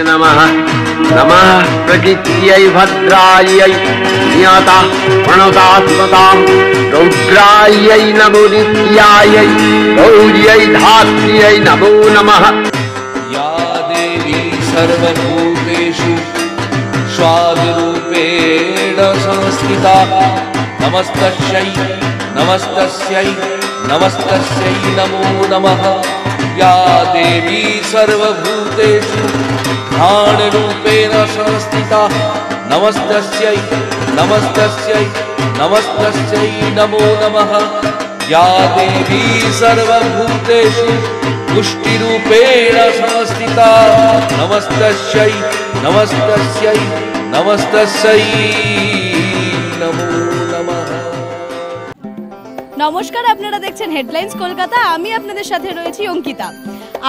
नमः। नमः प्रकृत्यै भद्रायै नियता प्रणतास्मतां रौद्रायै नमो नित्यायै गौर्यै धात्र्यै नमो नमः। या देवी सर्वभूतेषु स्वादिरूपेण संस्थिता नमस्तस्यै नमस्तस्यै नमस्तस्यै नमो नमः। या देवी सर्वभूतेषु प्राणरूपेण संस्थिता नमस्तस्यै नमस्तस्यै नमस्तस्यै नमो नमः। या देवी सर्वभूतेषु पुष्टिरूपेण संस्थिता नमस्तस्यै नमस्तस्यै नमस्तस्यै नमो नमः। নমস্কার, আপনারা দেখছেন হেডলাইন্স কলকাতা। আমি আপনাদের সাথে রয়েছি অঙ্কিতা।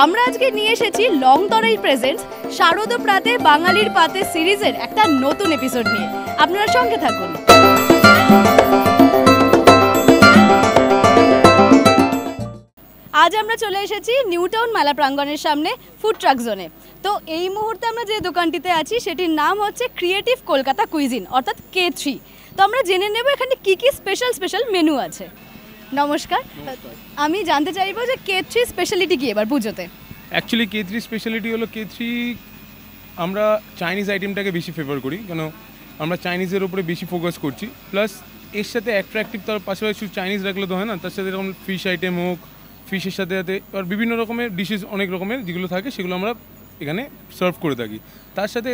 আমরা আজকে নিয়ে এসেছি লংতরাই প্রেজেন্টস শারদ প্রাতে বাঙালির পাতে সিরিজের একটা নতুন এপিসোড নিয়ে। আপনারা সঙ্গে থাকুন। আজ আমরা চলে এসেছি নিউ টাউন মেলা প্রাঙ্গণের সামনে ফুড ট্রাক জোনে। তো এই মুহূর্তে আমরা যে দোকানটিতে আছি সেটির নাম হচ্ছে ক্রিয়েটিভ কলকাতা কুইজিন অর্থাৎ K3। তো আমরা জেনে নেব এখানে কি কি স্পেশাল মেনু আছে। নমস্কার, আমি জানতে চাইবো যে K3 স্পেশালিটি কি এবার পুজোতে? অ্যাকচুয়ালি K3 স্পেশালিটি হলো K3 আমরা চাইনিজ আইটেমটাকে বেশি ফেভার করি, কেন আমরা চাইনিজের উপরে বেশি ফোকাস করছি। প্লাস এর সাথে অ্যাট্রাকটিভ তার পাশাপাশি শুধু চাইনিজ রাখলে তো হয় না, তার সাথে এরকম ফিশ আইটেম হোক, ফিশের সাথে সাথে আর বিভিন্ন রকমের ডিশেস অনেক রকমের যেগুলো থাকে সেগুলো আমরা এখানে সার্ভ করে থাকি। তার সাথে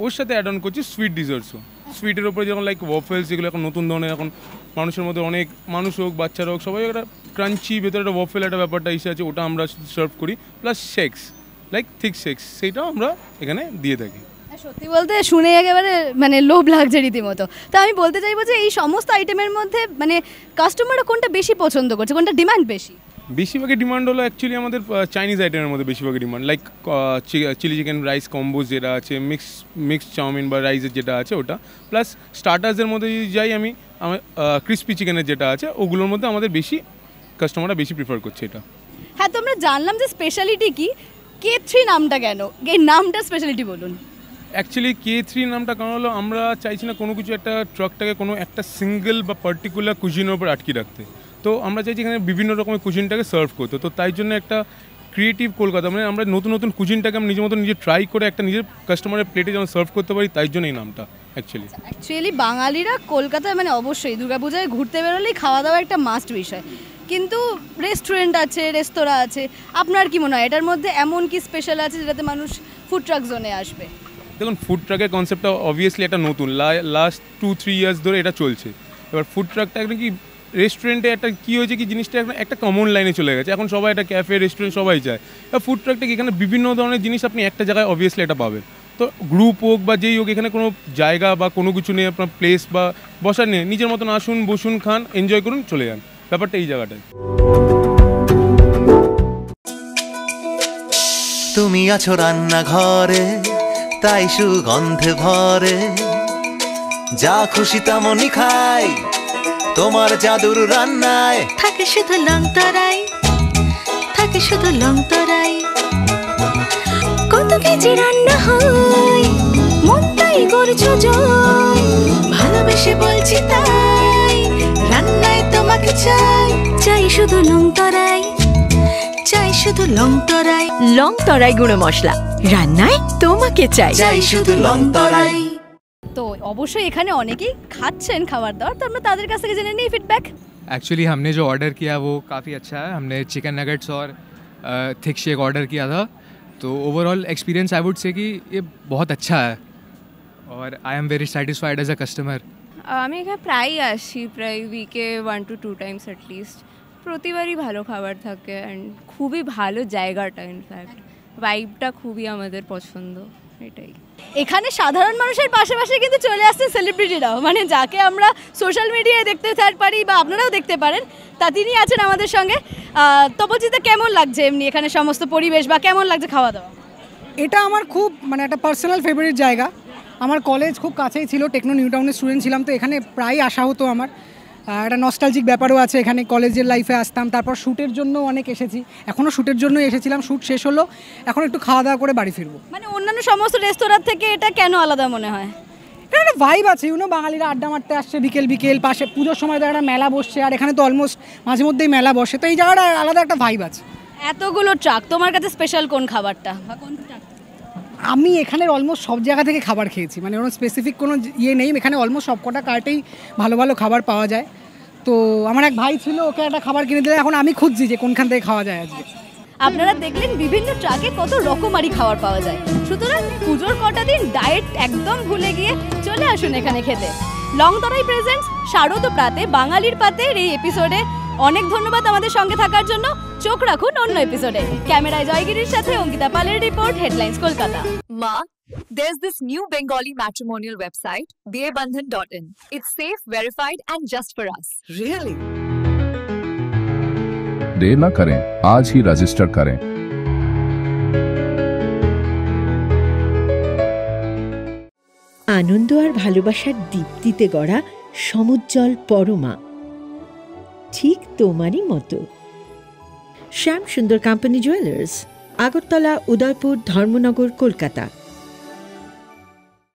ওর সাথে অ্যাড অন করছি সুইট ডিজার্টসও। সুইটের ওপরে যেমন লাইক ওয়াফেলস, যেগুলো এখন নতুন ধরনের এখন মানুষের মধ্যে অনেক মানুষ হোক বাচ্চারা হোক সবাই একটা ক্রাঞ্চি ভেতরে একটা ওয়াফেল একটা ব্যাপারটা এসে আছে, ওটা আমরা সার্ভ করি। Plus shakes like thick shakes, সেইটাও আমরা এখানে দিয়ে থাকি। সত্যি বলতে শুনে একেবারে মানে লোভ লাগছে রীতিমতো। তো আমি বলতে চাইবো যে এই সমস্ত আইটেমের মধ্যে মানে কাস্টমাররা কোনটা বেশি পছন্দ করছে, কোনটা ডিমান্ড বেশি? বেশিরভাগই ডিমান্ড হলো অ্যাকচুয়ালি আমাদের চাইনিজ আইটেমের মধ্যে বেশিরভাগই demand, like chili chicken rice combos যেটা আছে, মিক্স চাউমিন বা রাইসের যেটা আছে ওটা। প্লাস স্টার্টার্সের মধ্যে যদি যাই আমি আমার ক্রিস্পি চিকেনের যেটা আছে ওগুলোর মধ্যে আমাদের বেশি কাস্টমাররা বেশি প্রিফার করছে এটা। হ্যাঁ, তো আমরা জানলাম যে স্পেশালিটি কি, K3 নামটা কেন? এই নামটা স্পেশালিটি বলুন। অ্যাকচুয়ালি K3 নামটা কারণ হলো আমরা চাইছি না কোনো কিছু একটা ট্রাকটাকে কোনো একটা সিঙ্গেল বা পার্টিকুলার কুজিনের উপর আটকে রাখতে। তো আমরা চাইছি এখানে বিভিন্ন রকমের কুজিনটাকে সার্ভ করতে। তো তাই জন্য একটা ক্রিয়েটিভ কলকাতা, মানে আমরা নতুন কুজিনটাকে আমরা নিজের মতো নিজে ট্রাই করে একটা নিজের কাস্টমারের প্লেটে যেন সার্ভ করতে পারি, তাই জন্য এই নামটা অ্যাকচুয়ালি বাঙালিরা কলকাতায় মানে অবশ্যই দুর্গাপূজায় ঘুরতে বেরোলেই খাওয়া দাওয়া একটা মাস্ট বিষয়, কিন্তু রেস্টুরেন্ট আছে, রেস্তোরাঁ আছে। আপনার কি মনে হয় এটার মধ্যে এমন কি স্পেশাল আছে যেটাতে মানুষ ফুড ট্রাক জোনে আসবে? দেখুন, ফুড ট্রাকের কনসেপ্টটা অবভিয়াসলি একটা নতুন, লাস্ট 2-3 ইয়ার্স ধরে এটা চলছে। এবার ফুড ট্রাকটা একটা কি রেস্টুরেন্টে একটা কী হয়েছে কি জিনিসটা একটা কমন লাইনে চলে গেছে, এখন সবাই একটা ক্যাফে রেস্টুরেন্ট সবাই চায়। এবার ফুড ট্রাকটা কি এখানে বিভিন্ন ধরনের জিনিস আপনি একটা জায়গায় অবভিয়াসলি এটা পাবেন। তো গ্রুপ হোক বা যেই হোক, এখানে কোনো জায়গা বা কোনো কিছু নেই, আপনার প্লেস বা বসার নেই, নিজের মতন আসুন, বসুন, খান, এনজয় করুন, চলে যান। ব্যাপারটা এই জায়গাটায়। তুমি আছো রান্নাঘরে, তাই সুগন্ধে ভরে, যা খুশি তেমনই খাই তোমার জাদুর রান্নায়। থাকে শুধু লংতরাই, থাকে শুধু লংতরাই, কত কেজি রান্না হয় মনটাই করছো জয়, ভালোবেসে বলছি তাই রান্নায় তোমাকে চাই, চাই শুধু লংতরাই, চাই শুধু লংতরাই, লংতরাই গুঁড়ো মশলা, রান্নায় তোমাকে চাই, চাই শুধু লংতরাই। তো অবশ্যই এখানে অনেকেই খাচ্ছেন খাবার দাবার, তো আমরা তাদের কাছ থেকে জেনে নিই ফিডব্যাক। एक्चुअली हमने जो ऑर्डर किया वो काफ़ी अच्छा है। हमने चिकन नगेट्स और थिक शेक ऑर्डर किया था, तो overall experience I would say कि ये बहुत अच्छा है और I am very satisfied as a customer. আমি এখানে প্রায়ই আসি, প্রায় উইকে 1 to 2 টাইমস অ্যাটলিস্ট। প্রতিবারই ভালো খাবার থাকে অ্যান্ড খুবই ভালো জায়গাটা, ইনফ্যাক্ট ভাইবটা খুবই আমাদের পছন্দ, এটাই। এখানে সাধারণ মানুষের পাশাপাশি কিন্তু চলে আসছে সেলিব্রিটিরাও, মানে যাকে আমরা সোশ্যাল মিডিয়ায় দেখতে পারি বা আপনারাও দেখতে পারেন, তা তিনি আছেন আমাদের সঙ্গে। তো বলছি, কেমন লাগছে এমনি এখানে সমস্ত পরিবেশ বা কেমন লাগছে খাওয়া দাওয়া? এটা আমার খুব মানে একটা পার্সোনাল ফেভারিট জায়গা। আমার কলেজ খুব কাছেই ছিল, টেকনো নিউ টাউনের স্টুডেন্ট ছিলাম, তো এখানে প্রায় আসা হতো আমার। একটা নস্টালজিক ব্যাপারও আছে এখানে। কলেজের লাইফে আসতাম, তারপর শ্যুটের জন্য অনেক এসেছি, এখনও শ্যুটের জন্যই এসেছিলাম, শ্যুট শেষ হলো, এখন একটু খাওয়া দাওয়া করে বাড়ি ফিরবো। মানে অন্যান্য সমস্ত রেস্তোরাঁ থেকে এটা কেন আলাদা মনে হয়? এটা একটা ভাইব আছে, বাঙালিরা আড্ডা মারতে আসছে বিকেল বিকেল, পাশে পুজোর সময় তো একটা মেলা বসছে, আর এখানে তো অলমোস্ট মাঝে মধ্যেই মেলা বসে, তো এই জায়গাটা আলাদা একটা ভাইব আছে। এতগুলো ট্রাক, তোমার কাছে স্পেশাল কোন খাবারটা বা কোন ট্রাক? আমি এখানের অলমোস্ট সব জায়গা থেকে খাবার খেয়েছি, মানে কোনো স্পেসিফিক কোনো ইয়ে নেই, এখানে অলমোস্ট সব কটা কার্টেই ভালো ভালো খাবার পাওয়া যায়। তো আমার এক ভাই ছিল, ওকে একটা খাবার কিনে দিলে, এখন আমি খুঁজছি যে কোনখান থেকে খাওয়া যায় আজকে। আপনারা দেখলেন বিভিন্ন ট্রাকে কত রকমারি খাবার পাওয়া যায়। সুতরাং পুজোর কটা দিন ডায়েট একদম ভুলে গিয়ে চলে আসুন এখানে খেতে। লংতরাই প্রেজেন্টস শারদ প্রাতে বাঙালির পাতের এই এপিসোডে অনেক ধন্যবাদ আমাদের সঙ্গে থাকার জন্য। চোখ রাখুন অন্য এপিসোডে। ক্যামেরায় জয়গিরির সাথে অঙ্কিতা পালের report, headlines Kolkata. Ma, there's this new Bengali matrimonial website, BABandhan.in. It's safe, verified, and just for us. Really? देर न करें, आज ही रजिस्टर करें। আনন্দ আর ভালোবাসার দীপ্তিতে গড়া সমুজ্জ্বল পরমা, ঠিক তোমারই মতো। শ্যাম সুন্দর কোম্পানি জুয়েলার্স, আগরতলা, উদয়পুর, ধর্মনগর, কলকাতা।